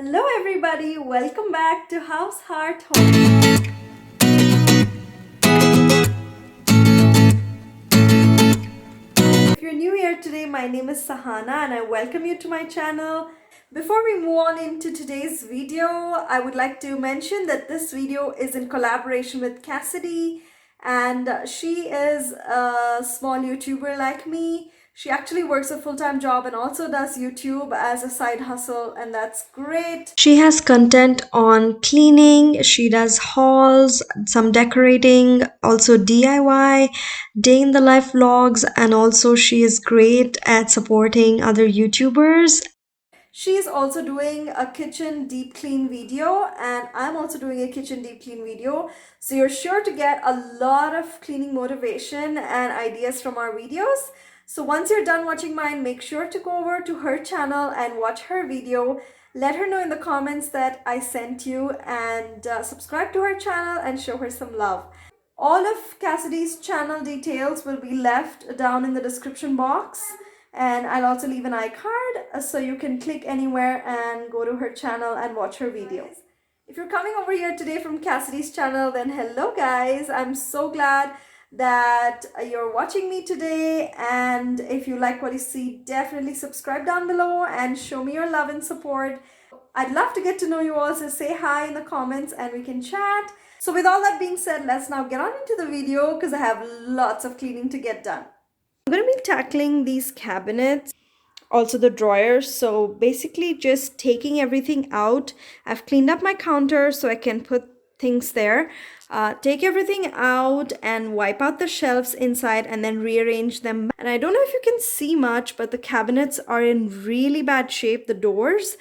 Hello everybody, welcome back to House Heart Home. If you're new here today, my name is Sahana and I welcome you to my channel. Before we move on into today's video, I would like to mention that this video is in collaboration with Cassidy, and she is a small YouTuber like me. She actually works a full-time job and also does YouTube as a side hustle, and that's great. She has content on cleaning, she does hauls, some decorating, also DIY, day in the life vlogs, and also she is great at supporting other YouTubers. She is also doing a kitchen deep clean video, and I'm also doing a kitchen deep clean video. So you're sure to get a lot of cleaning motivation and ideas from our videos. So once you're done watching mine, make sure to go over to her channel and watch her video. Let her know in the comments that I sent you, and subscribe to her channel and show her some love. All of Cassidy's channel details will be left down in the description box, and I'll also leave an iCard so you can click anywhere and go to her channel and watch her videos. If you're coming over here today from Cassidy's channel, then hello guys, I'm so glad that you're watching me today, and if you like what you see, definitely subscribe down below and show me your love and support. I'd love to get to know you all, so say hi in the comments and we can chat. So with all that being said, let's now get on into the video because I have lots of cleaning to get done. I'm going to be tackling these cabinets, also the drawers. So basically just taking everything out. I've cleaned up my counter so I can put things there. Take everything out and wipe out the shelves inside and then rearrange them. And I don't know if you can see much, but the cabinets are in really bad shape, the doors,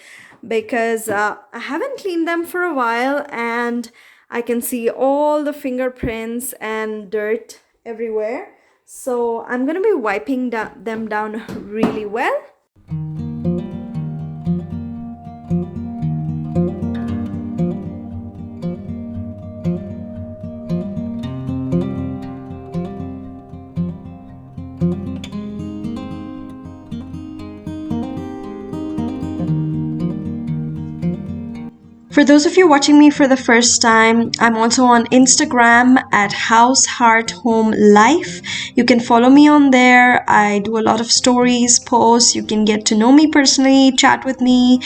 because I haven't cleaned them for a while and I can see all the fingerprints and dirt everywhere. So I'm going to be wiping them down really well. For those of you watching me for the first time, I'm also on Instagram at House Heart Home Life. You can follow me on there. I do a lot of stories, posts. You can get to know me personally, chat with me.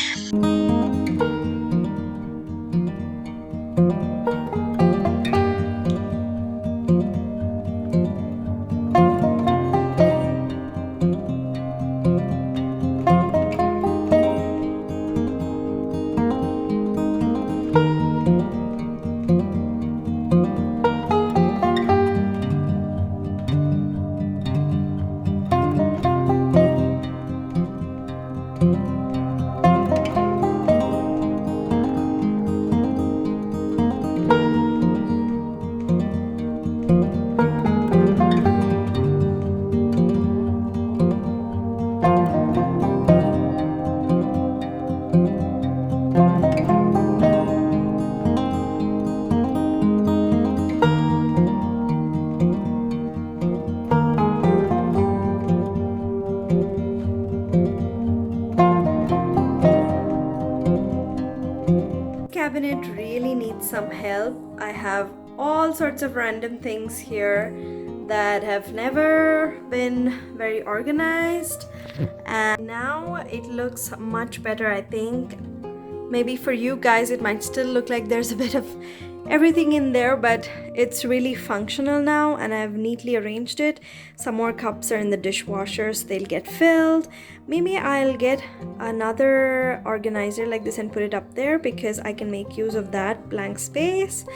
Cabinet really needs some help. I have all sorts of random things here that have never been very organized, and now it looks much better. I think maybe for you guys it might still look like there's a bit of everything in there, but it's really functional now and I've neatly arranged it. Some more cups are in the dishwasher, so they'll get filled. Maybe I'll get another organizer like this and put it up there because I can make use of that blank space.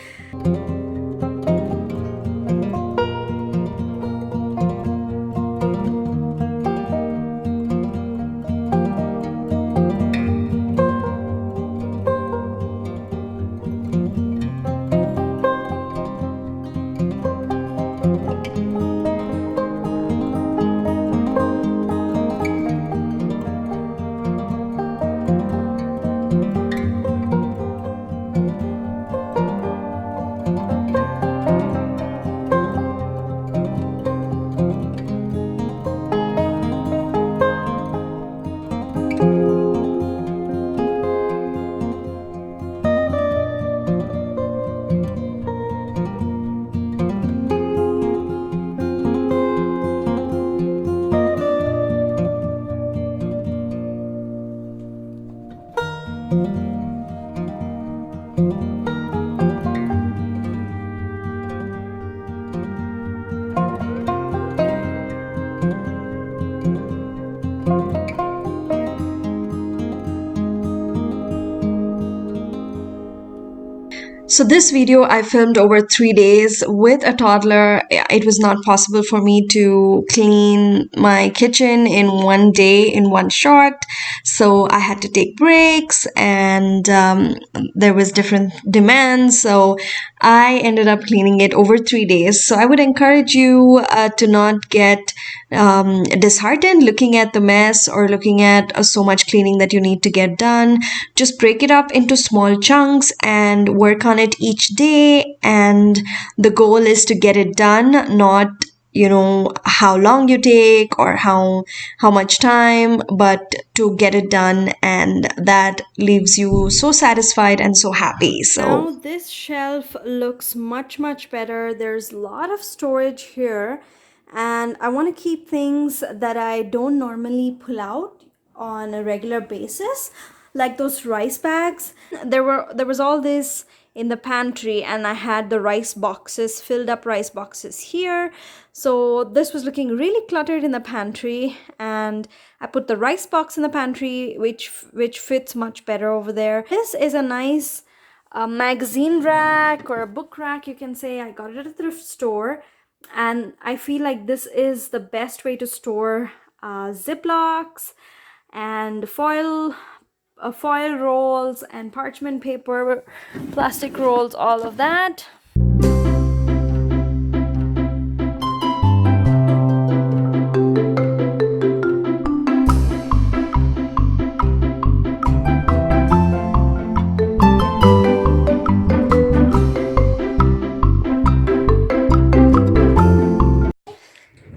So this video I filmed over 3 days with a toddler. It was not possible for me to clean my kitchen in one day, in one shot. So I had to take breaks, and there was different demands. So I ended up cleaning it over 3 days. So I would encourage you to not get disheartened looking at the mess or looking at so much cleaning that you need to get done. Just break it up into small chunks and work on it each day. And the goal is to get it done, not how long you take or how much time, but to get it done, and that leaves you so satisfied and so happy. So now this shelf looks much better. There's a lot of storage here, and I want to keep things that I don't normally pull out on a regular basis, like those rice bags. There was all this in the pantry, and I had the rice boxes, filled up rice boxes here. So this was looking really cluttered in the pantry, and I put the rice box in the pantry, which fits much better over there. This is a nice magazine rack or a book rack, you can say. I got it at a thrift store, and I feel like this is the best way to store Ziplocs and foil rolls and parchment paper, plastic rolls, all of that.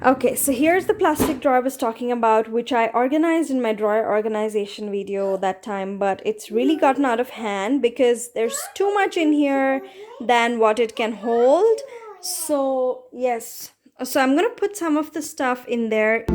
Okay, so here's the plastic drawer I was talking about, which I organized in my drawer organization video that time, but it's really gotten out of hand because there's too much in here than what it can hold. So yes, so I'm gonna put some of the stuff in there.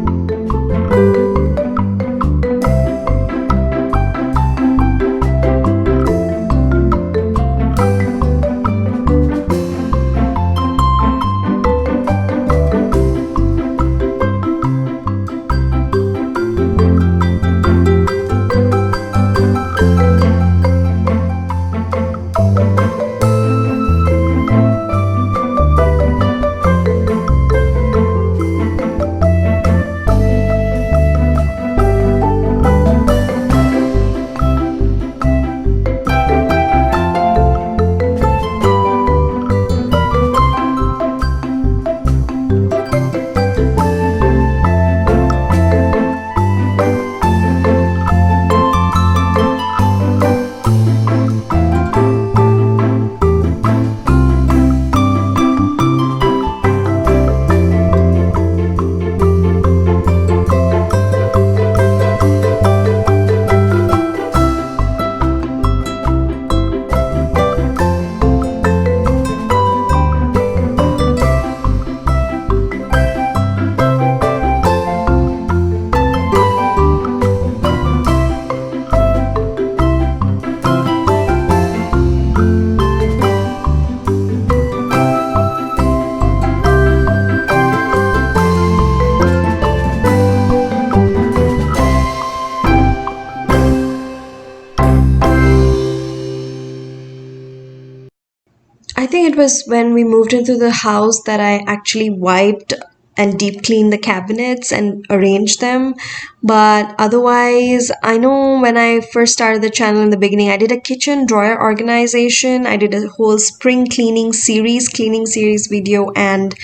I think it was when we moved into the house that I actually wiped and deep cleaned the cabinets and arranged them. But otherwise, I know when I first started the channel in the beginning, I did a kitchen drawer organization. I did a whole spring cleaning series video, and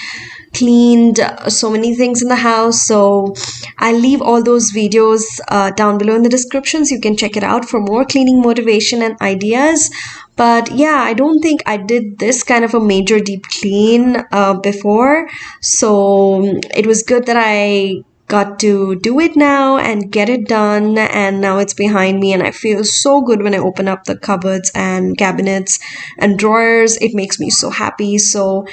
cleaned so many things in the house. So I'll leave all those videos down below in the description, so you can check it out for more cleaning motivation and ideas. But yeah, I don't think I did this kind of a major deep clean before, so it was good that I got to do it now and get it done, and now it's behind me, and I feel so good when I open up the cupboards and cabinets and drawers. It makes me so happy. So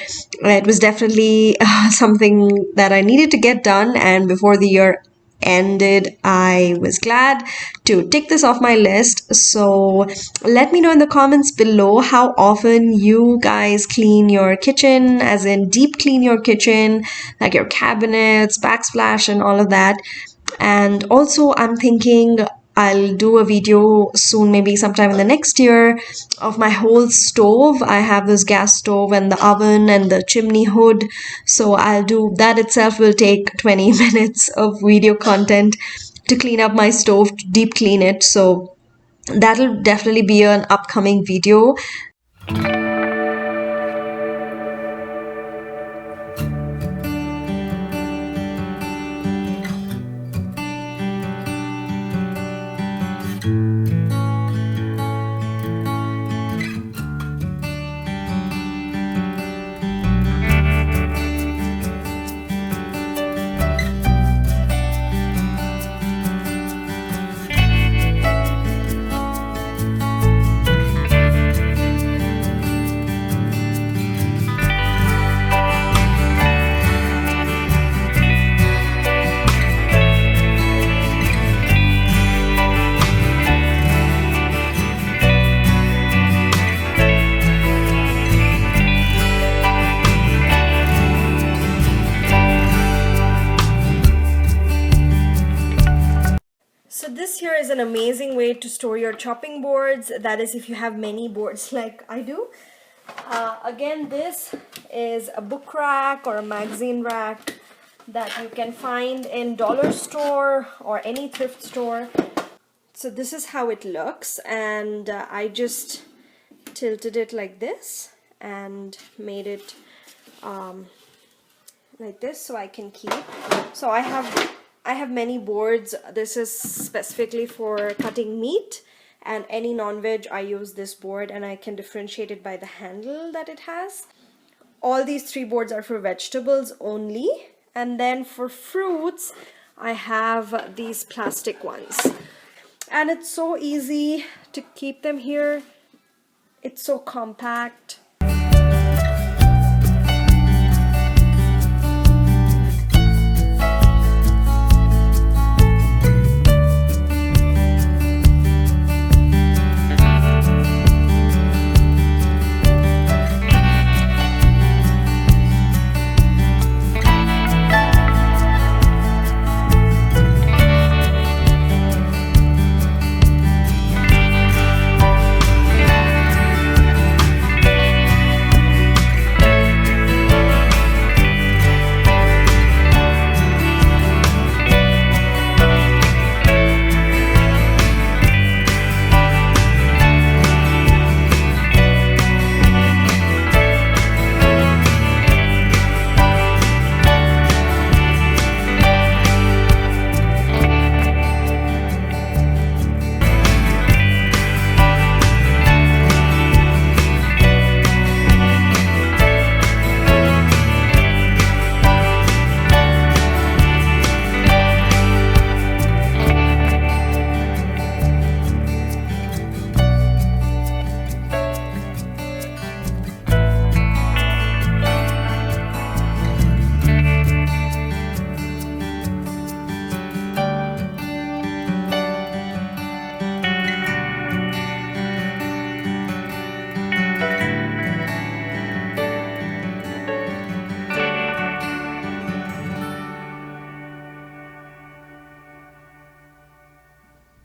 it was definitely something that I needed to get done, and before the year ended, I was glad to tick this off my list. So let me know in the comments below how often you guys clean your kitchen, as in deep clean your kitchen, like your cabinets, backsplash, and all of that. And also, I'm thinking I'll do a video soon, maybe sometime in the next year, of my whole stove. I have this gas stove and the oven and the chimney hood. So I'll do that. Itself will take 20 minutes of video content to clean up my stove, to deep clean it. So that'll definitely be an upcoming video. So this here is an amazing way to store your chopping boards. That is if you have many boards like I do. Again, this is a book rack or a magazine rack that you can find in dollar store or any thrift store. So this is how it looks, and I just tilted it like this and made it like this so I can keep. So I have many boards. This is specifically for cutting meat, and any non-veg I use this board, and I can differentiate it by the handle that it has. All these 3 boards are for vegetables only, and then for fruits I have these plastic ones, and it's so easy to keep them here. It's so compact.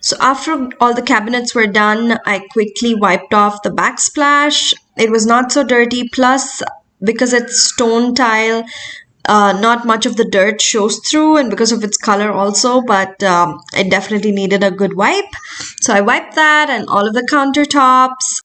So after all the cabinets were done, I quickly wiped off the backsplash. It was not so dirty, plus because it's stone tile, not much of the dirt shows through, and because of its color also, but it definitely needed a good wipe. So I wiped that and all of the countertops.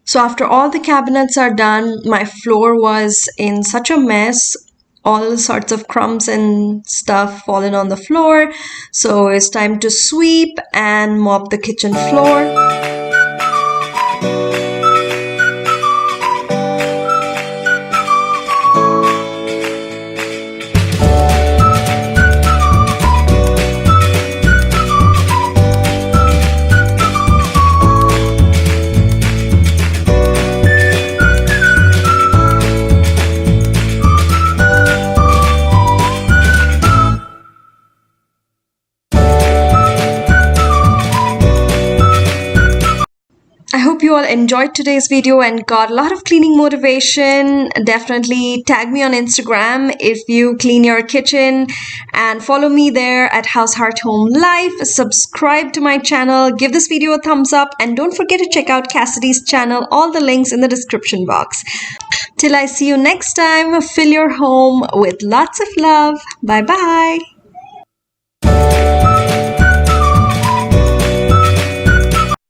So after all the cabinets are done, my floor was in such a mess. All sorts of crumbs and stuff fallen on the floor. So it's time to sweep and mop the kitchen floor. you all enjoyed today's video and got a lot of cleaning motivation. Definitely tag me on Instagram if you clean your kitchen and follow me there at House Heart Home Life. Subscribe to my channel, give this video a thumbs up, and don't forget to check out Cassidy's channel. All the links in the description box. Till I see you next time, fill your home with lots of love. Bye bye.